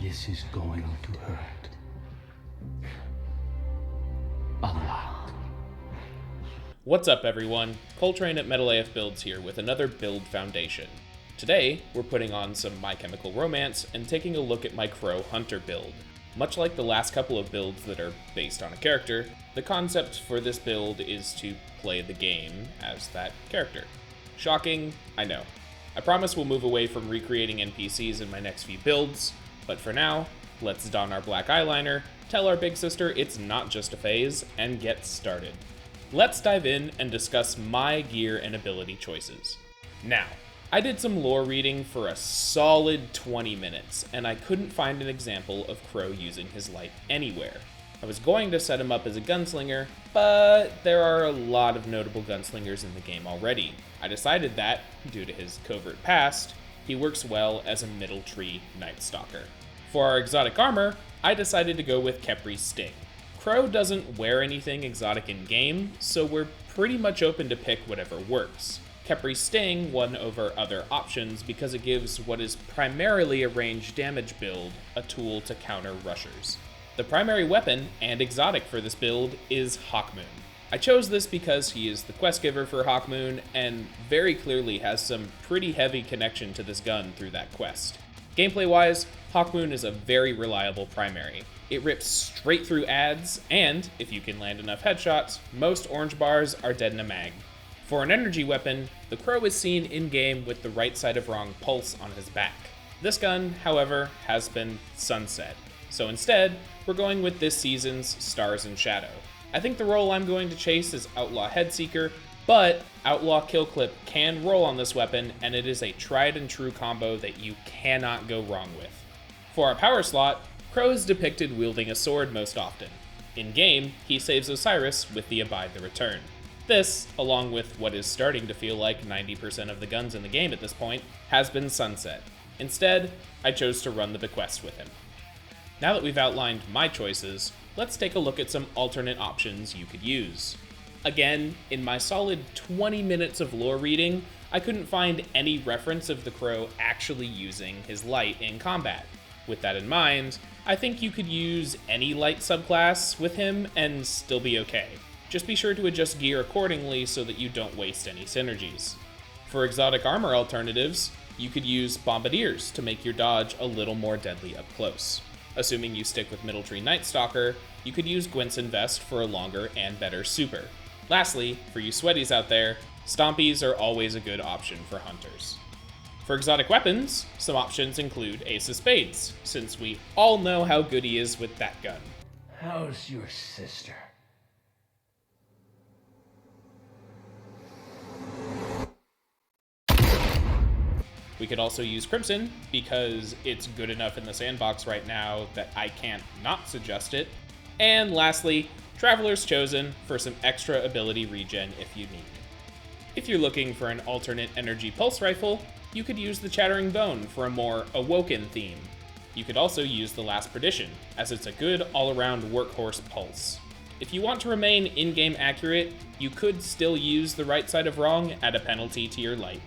This is going to hurt a lot. What's up everyone, Coltrane at MetalAFBuilds here with another build foundation. Today, we're putting on some My Chemical Romance and taking a look at my Crow Hunter build. Much like the last couple of builds that are based on a character, the concept for this build is to play the game as that character. Shocking, I know. I promise we'll move away from recreating NPCs in my next few builds, but for now, let's don our black eyeliner, tell our big sister it's not just a phase, and get started. Let's dive in and discuss my gear and ability choices. Now, I did some lore reading for a solid 20 minutes, and I couldn't find an example of Crow using his light anywhere. I was going to set him up as a gunslinger, but there are a lot of notable gunslingers in the game already. I decided that, due to his covert past, he works well as a middle tree Night Stalker. For our exotic armor, I decided to go with Khepri's Sting. Crow doesn't wear anything exotic in-game, so we're pretty much open to pick whatever works. Khepri's Sting won over other options because it gives what is primarily a range damage build a tool to counter rushers. The primary weapon and exotic for this build is Hawkmoon. I chose this because he is the quest giver for Hawkmoon and very clearly has some pretty heavy connection to this gun through that quest. Gameplay-wise, Hawkmoon is a very reliable primary. It rips straight through ads, and if you can land enough headshots, most orange bars are dead in a mag. For an energy weapon, the Crow is seen in-game with the right side of wrong pulse on his back. This gun, however, has been sunset, so instead, we're going with this season's Stars and Shadow. I think the role I'm going to chase is Outlaw Headseeker, but Outlaw Killclip can roll on this weapon, and it is a tried and true combo that you cannot go wrong with. For our power slot, Crow is depicted wielding a sword most often. In-game, he saves Osiris with the Abide the Return. This, along with what is starting to feel like 90% of the guns in the game at this point, has been sunset. Instead, I chose to run the Bequest with him. Now that we've outlined my choices, let's take a look at some alternate options you could use. Again, in my solid 20 minutes of lore reading, I couldn't find any reference of the Crow actually using his light in combat. With that in mind, I think you could use any light subclass with him and still be okay. Just be sure to adjust gear accordingly so that you don't waste any synergies. For exotic armor alternatives, you could use Bombardiers to make your dodge a little more deadly up close. Assuming you stick with Middle Tree Night Stalker, you could use Gwynson Vest for a longer and better super. Lastly, for you sweaties out there, Stompies are always a good option for hunters. For exotic weapons, some options include Ace of Spades, since we all know how good he is with that gun. How's your sister? We could also use Crimson, because it's good enough in the sandbox right now that I can't not suggest it. And lastly, Traveler's Chosen for some extra ability regen if you need. If you're looking for an alternate energy pulse rifle, you could use the Chattering Bone for a more Awoken theme. You could also use the Last Perdition, as it's a good all-around workhorse pulse. If you want to remain in-game accurate, you could still use the right side of wrong at a penalty to your light.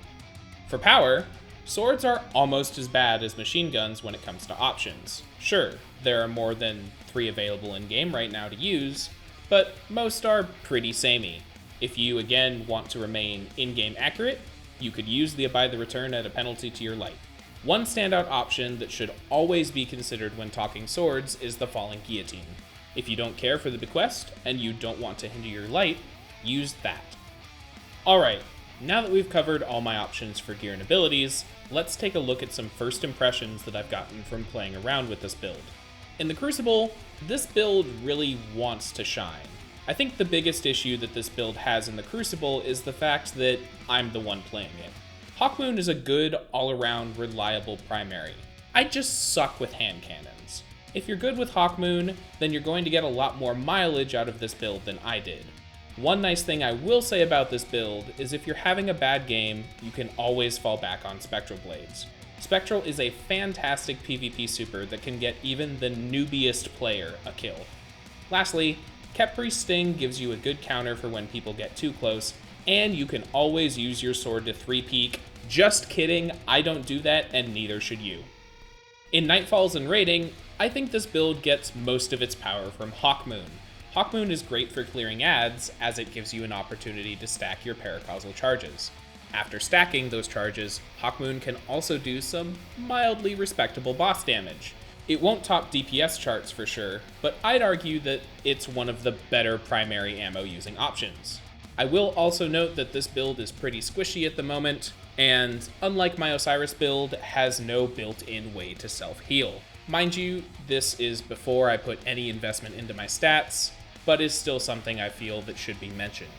For power, swords are almost as bad as machine guns when it comes to options. Sure, there are more than 3 available in-game right now to use, but most are pretty samey. If you, again, want to remain in-game accurate, you could use the Abide the Return at a penalty to your light. One standout option that should always be considered when talking swords is the Falling Guillotine. If you don't care for the Bequest, and you don't want to hinder your light, use that. Alright, now that we've covered all my options for gear and abilities, let's take a look at some first impressions that I've gotten from playing around with this build. In the Crucible, this build really wants to shine. I think the biggest issue that this build has in the Crucible is the fact that I'm the one playing it. Hawkmoon is a good, all-around, reliable primary. I just suck with hand cannons. If you're good with Hawkmoon, then you're going to get a lot more mileage out of this build than I did. One nice thing I will say about this build is if you're having a bad game, you can always fall back on Spectral Blades. Spectral is a fantastic PvP super that can get even the noobiest player a kill. Lastly, Khepri's Sting gives you a good counter for when people get too close, and you can always use your sword to 3-peek Just kidding, I don't do that, and neither should you. In Nightfalls and raiding, I think this build gets most of its power from Hawkmoon. Hawkmoon is great for clearing ads, as it gives you an opportunity to stack your paracausal charges. After stacking those charges, Hawkmoon can also do some mildly respectable boss damage. It won't top DPS charts for sure, but I'd argue that it's one of the better primary ammo using options. I will also note that this build is pretty squishy at the moment, and unlike my Osiris build, has no built-in way to self-heal. Mind you, this is before I put any investment into my stats, but is still something I feel that should be mentioned.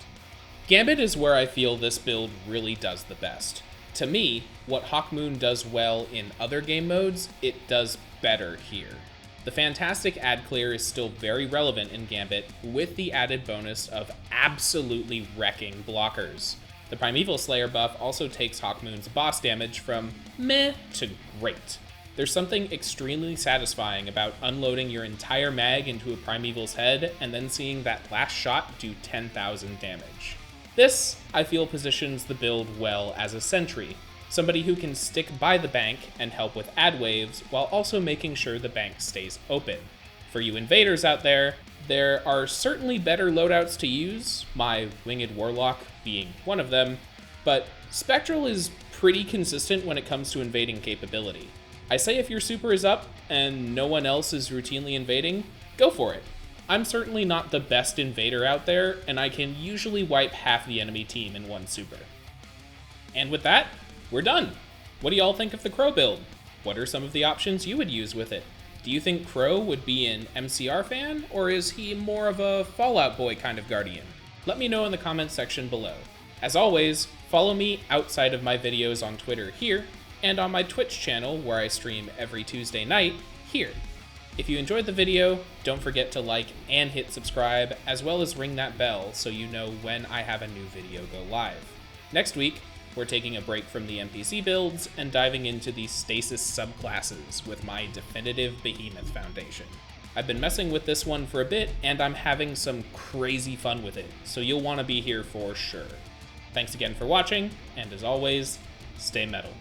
Gambit is where I feel this build really does the best. To me, what Hawkmoon does well in other game modes, it does better here. The fantastic ad clear is still very relevant in Gambit, with the added bonus of absolutely wrecking blockers. The Primeval Slayer buff also takes Hawkmoon's boss damage from meh to great. There's something extremely satisfying about unloading your entire mag into a Primeval's head and then seeing that last shot do 10,000 damage. This, I feel, positions the build well as a sentry, somebody who can stick by the bank and help with ad waves while also making sure the bank stays open. For you invaders out there are certainly better loadouts to use, my Winged Warlock being one of them, but Spectral is pretty consistent when it comes to invading capability. I say if your super is up and no one else is routinely invading, go for it. I'm certainly not the best invader out there, and I can usually wipe half the enemy team in one super. And with that, we're done. What do y'all think of the Crow build? What are some of the options you would use with it? Do you think Crow would be an MCR fan, or is he more of a Fallout Boy kind of guardian? Let me know in the comments section below. As always, follow me outside of my videos on Twitter here, and on my Twitch channel where I stream every Tuesday night here. If you enjoyed the video, don't forget to like and hit subscribe, as well as ring that bell so you know when I have a new video go live. Next week, we're taking a break from the NPC builds and diving into the stasis subclasses with my definitive Behemoth Foundation. I've been messing with this one for a bit, and I'm having some crazy fun with it, so you'll want to be here for sure. Thanks again for watching, and as always, stay metal.